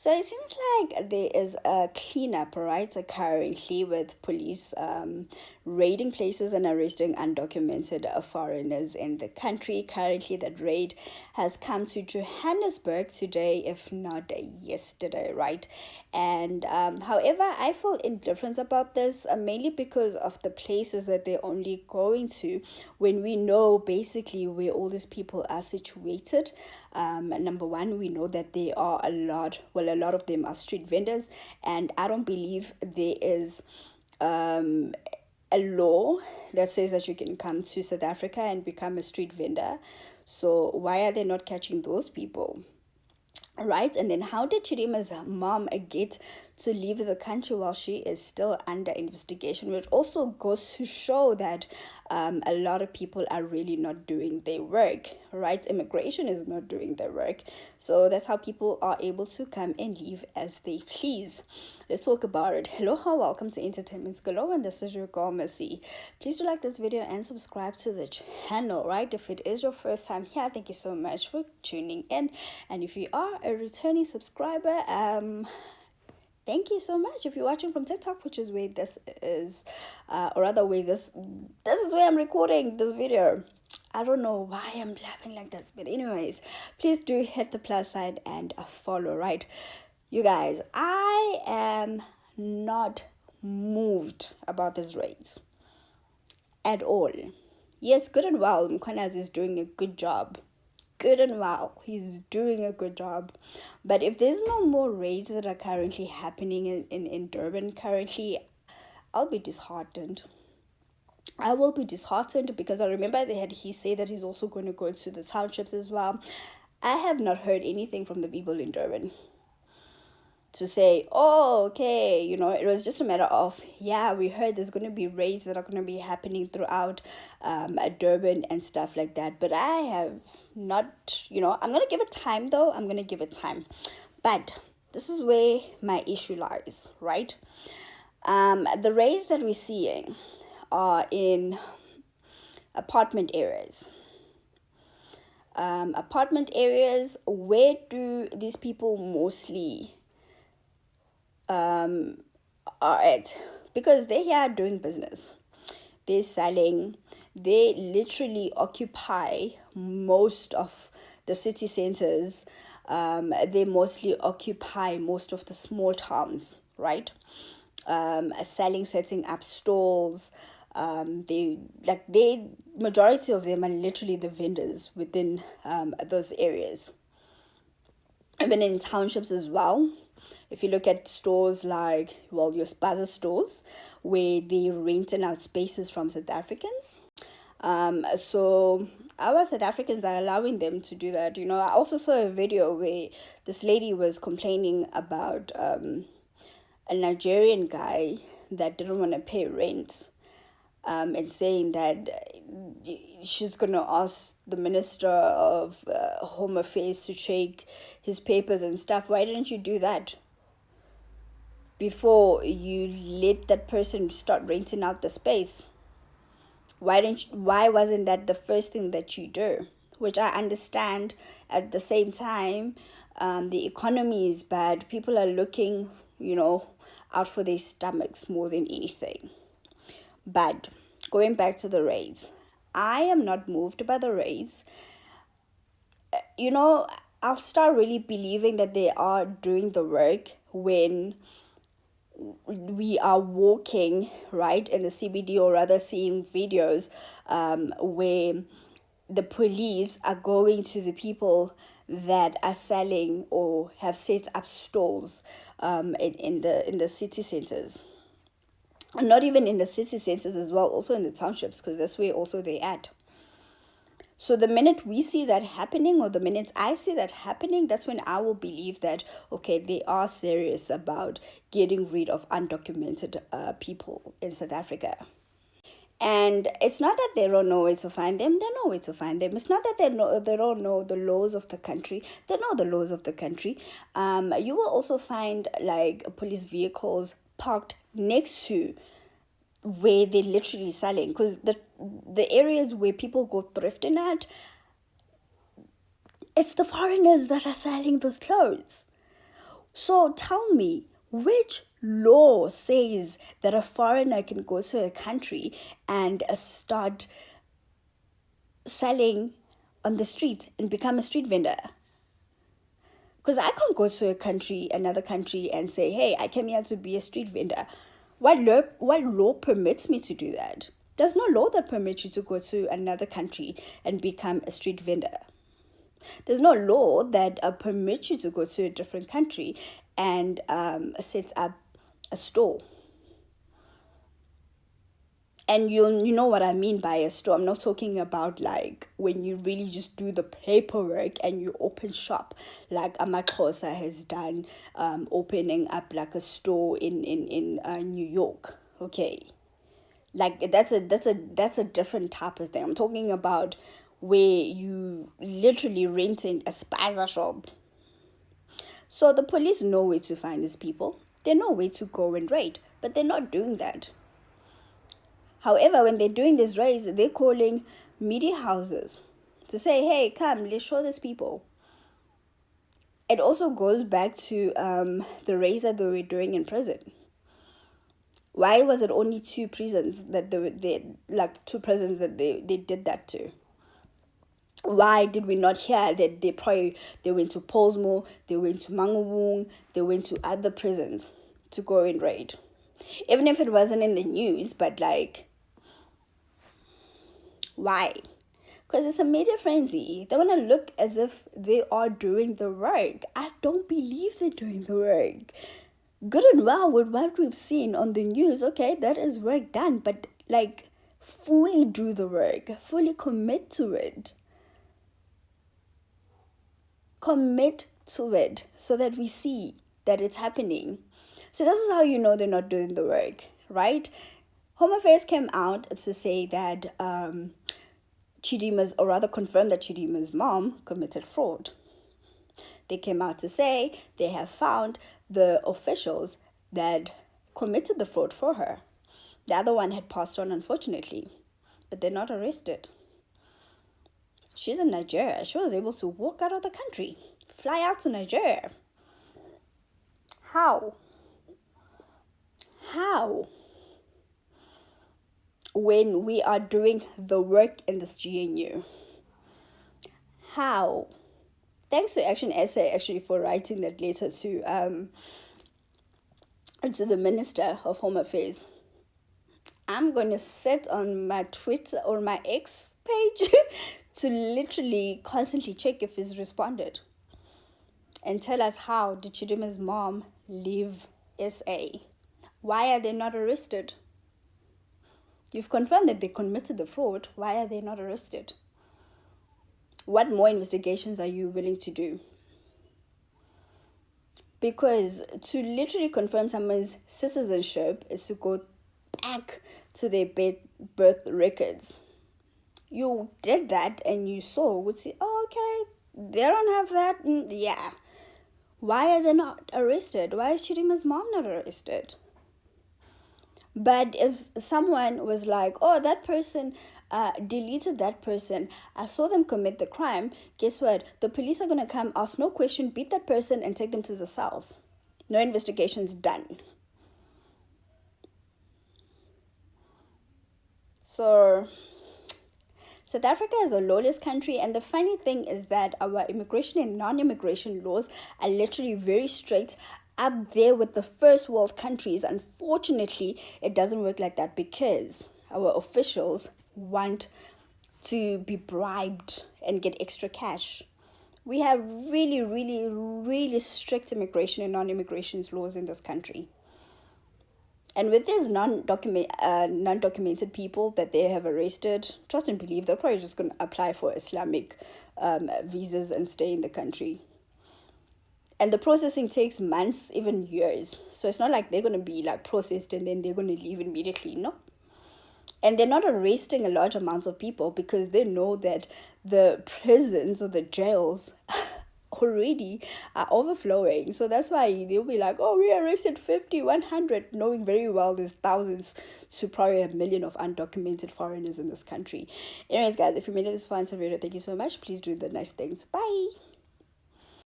So it seems like there is a cleanup, right, currently with police raiding places and arresting undocumented foreigners in the country. Currently, that raid has come to Johannesburg today, if not yesterday, right? And however, I feel indifferent about this, mainly because of the places that they're only going to when we know basically where all these people are situated. Number one, we know that there are a lot of them are street vendors, and I don't believe there is a law that says that you can come to South Africa and become a street vendor. So why are they not catching those people? Right? And then how did Chidima's mom get to leave the country while she is still under investigation, which also goes to show that a lot of people are really not doing their work, right? Immigration is not doing their work. So that's how people are able to come and leave as they please. Let's talk about it. Aloha, welcome to Entertainment Galore, and this is your girl Missy. Please do like this video and subscribe to the channel, right? If it is your first time here, thank you so much for tuning in. And if you are a returning subscriber, thank you so much. If you're watching from TikTok, which is where this is, or rather where this is where I'm recording this video. I don't know why I'm laughing like this, but anyways, please do hit the plus sign and follow, right? You guys, I am not moved about these raids at all. Yes, good and well, Mkhwanazi is doing a good job. Good and well, he's doing a good job. But if there's no more raids that are currently happening in Durban currently, I'll be disheartened. I will be disheartened because I remember he said that he's also going to go to the townships as well. I have not heard anything from the people in Durban to say, oh, okay, it was just a matter of, yeah, we heard there's going to be raids that are going to be happening throughout Durban and stuff like that. But I have not, I'm going to give it time though. I'm going to give it time. But this is where my issue lies, right? The raids that we're seeing are in apartment areas. Where do these people mostly are at? Because they're here doing business, they're selling, they literally occupy most of the city centers. They mostly occupy most of the small towns, right? Selling, setting up stalls. They majority of them are literally the vendors within those areas, even in townships as well. If you look at stores like, your spaza stores, where they're renting out spaces from South Africans. So our South Africans are allowing them to do that. I also saw a video where this lady was complaining about a Nigerian guy that didn't want to pay rent, and saying that she's going to ask the Minister of Home Affairs to check his papers and stuff. Why didn't you do that before you let that person start renting out the space? Why wasn't that the first thing that you do? Which I understand. At the same time, the economy is bad. People are looking, out for their stomachs more than anything. But going back to the raids, I am not moved by the raids. I'll start really believing that they are doing the work when we are walking, right, in the CBD, or rather seeing videos where the police are going to the people that are selling or have set up stalls in the city centers. And not even in the city centers as well, also in the townships, because that's where also they're at. So the minute we see that happening, or the minute I see that happening, that's when I will believe that, okay, they are serious about getting rid of undocumented people in South Africa. And it's not that they don't know where to find them. They know where to find them. It's not that they don't know the laws of the country. They know the laws of the country. You will also find police vehicles parked next to where they're literally selling, because the areas where people go thrifting at, it's the foreigners that are selling those clothes. So tell me, which law says that a foreigner can go to a country and start selling on the street and become a street vendor? Because I can't go to another country, and say, hey, I came here to be a street vendor. What law permits me to do that? There's no law that permits you to go to another country and become a street vendor. There's no law that permits you to go to a different country and set up a store. And you know what I mean by a store. I'm not talking about like when you really just do the paperwork and you open shop, like Amaxhosa has done, opening up like a store in New York. Okay, like that's a different type of thing. I'm talking about where you literally renting a spaza shop. So the police know where to find these people. They know where to go and raid, but they're not doing that. However, when they're doing this raids, they're calling media houses to say, hey, come, let's show these people. It also goes back to the raids that they were doing in prison. Why was it only two prisons that they did that to? Why did we not hear that they went to Polsmo, they went to Mangawung, they went to other prisons to go and raid? Even if it wasn't in the news, but like, why? Because it's a media frenzy. They want to look as if they are doing the work. I don't believe they're doing the work. Good and well with what we've seen on the news, okay, that is work done, but like, fully do the work, fully commit to it. Commit to it so that we see that it's happening. So this is how you know they're not doing the work, right? Home Affairs came out to say that Chidima's, or rather confirmed that Chidima's mom committed fraud. They came out to say they have found the officials that committed the fraud for her. The other one had passed on, unfortunately, but they're not arrested. She's in Nigeria. She was able to walk out of the country, fly out to Nigeria. How? When we are doing the work in this GNU? How? Thanks to Action SA actually for writing that letter to the Minister of Home Affairs. I'm going to sit on my Twitter or my X page to literally constantly check if he's responded and tell us, how did Chidima's mom leave SA? Why are they not arrested? You've confirmed that they committed the fraud. Why are they not arrested? What more investigations are you willing to do? Because to literally confirm someone's citizenship is to go back to their birth records. You did that and you saw, would say, oh, okay, they don't have that. Yeah. Why are they not arrested? Why is Chidima's mom not arrested? But if someone was like, oh, that person deleted that person, I saw them commit the crime, guess what? The police are going to come, ask no question, beat that person and take them to the cells. No investigations done. So South Africa is a lawless country, and the funny thing is that our immigration and non-immigration laws are literally very strict, up there with the first world countries. Unfortunately, it doesn't work like that because our officials want to be bribed and get extra cash. We have really, really, really strict immigration and non-immigration laws in this country. And with these non-documented people that they have arrested, trust and believe, they're probably just going to apply for Islamic visas and stay in the country. And the processing takes months, even years. So it's not like they're going to be like processed and then they're going to leave immediately. No. And they're not arresting a large amounts of people because they know that the prisons or the jails already are overflowing. So that's why they'll be like, oh, we arrested 50, 100, knowing very well there's thousands to probably 1 million of undocumented foreigners in this country. Anyways, guys, if you made it this far into the video, thank you so much. Please do the nice things. Bye.